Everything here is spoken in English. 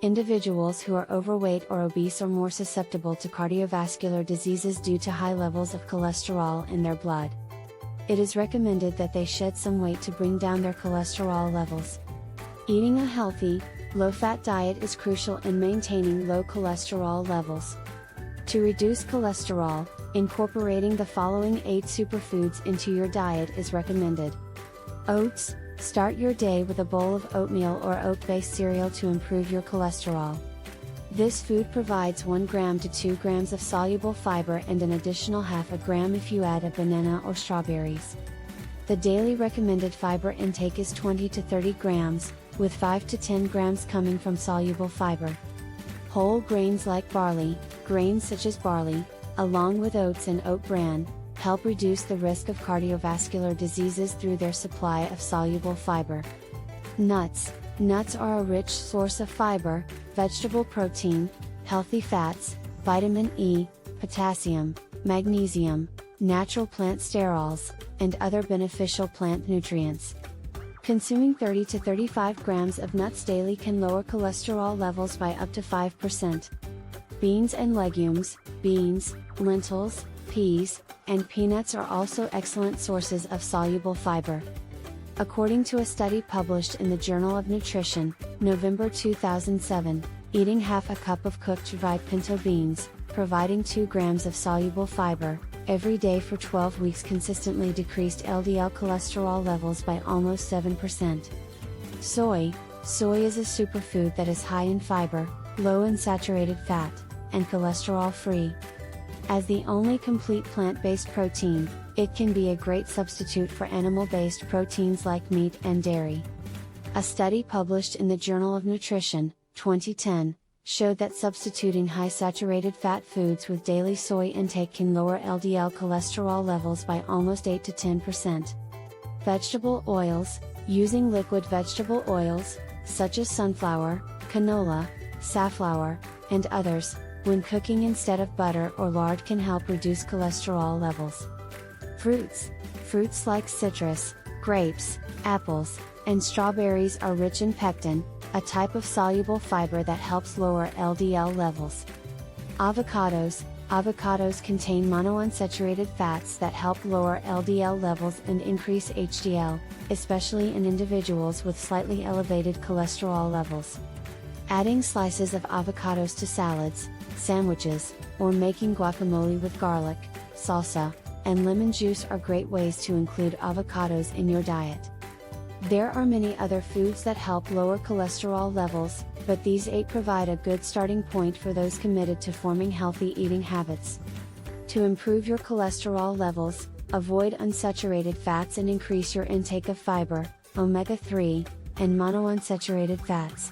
Individuals who are overweight or obese are more susceptible to cardiovascular diseases due to high levels of cholesterol in their blood. It is recommended that they shed some weight to bring down their cholesterol levels. Eating a healthy, low-fat diet is crucial in maintaining low cholesterol levels. To reduce cholesterol, incorporating the following 8 superfoods into your diet is recommended. Oats. Start your day with a bowl of oatmeal or oat-based cereal to improve your cholesterol. This food provides 1 gram to 2 grams of soluble fiber and an additional half a gram if you add a banana or strawberries. The daily recommended fiber intake is 20 to 30 grams, with 5 to 10 grams coming from soluble fiber. Whole grains like barley, grains such as barley, along with oats and oat bran, help reduce the risk of cardiovascular diseases through their supply of soluble fiber. Nuts. Nuts are a rich source of fiber, vegetable protein, healthy fats, vitamin E, potassium, magnesium, natural plant sterols, and other beneficial plant nutrients. Consuming 30 to 35 grams of nuts daily can lower cholesterol levels by up to 5%. Beans and legumes. Beans, lentils, peas, and peanuts are also excellent sources of soluble fiber. According to a study published in the Journal of Nutrition, November 2007, eating half a cup of cooked dried pinto beans, providing 2 grams of soluble fiber, every day for 12 weeks consistently decreased LDL cholesterol levels by almost 7%. Soy. Soy is a superfood that is high in fiber, low in saturated fat, and cholesterol-free. As the only complete plant-based protein, it can be a great substitute for animal-based proteins like meat and dairy. A study published in the Journal of Nutrition, 2010, showed that substituting high saturated fat foods with daily soy intake can lower LDL cholesterol levels by almost 8 to 10%. Vegetable oils. Using liquid vegetable oils, such as sunflower, canola, safflower, and others, when cooking instead of butter or lard can help reduce cholesterol levels. Fruits. Fruits like citrus, grapes, apples, and strawberries are rich in pectin, a type of soluble fiber that helps lower LDL levels. Avocados. Avocados contain monounsaturated fats that help lower LDL levels and increase HDL, especially in individuals with slightly elevated cholesterol levels. Adding slices of avocados to salads, sandwiches, or making guacamole with garlic, salsa, and lemon juice are great ways to include avocados in your diet. There are many other foods that help lower cholesterol levels, but these 8 provide a good starting point for those committed to forming healthy eating habits. To improve your cholesterol levels, avoid unsaturated fats and increase your intake of fiber, omega-3, and monounsaturated fats.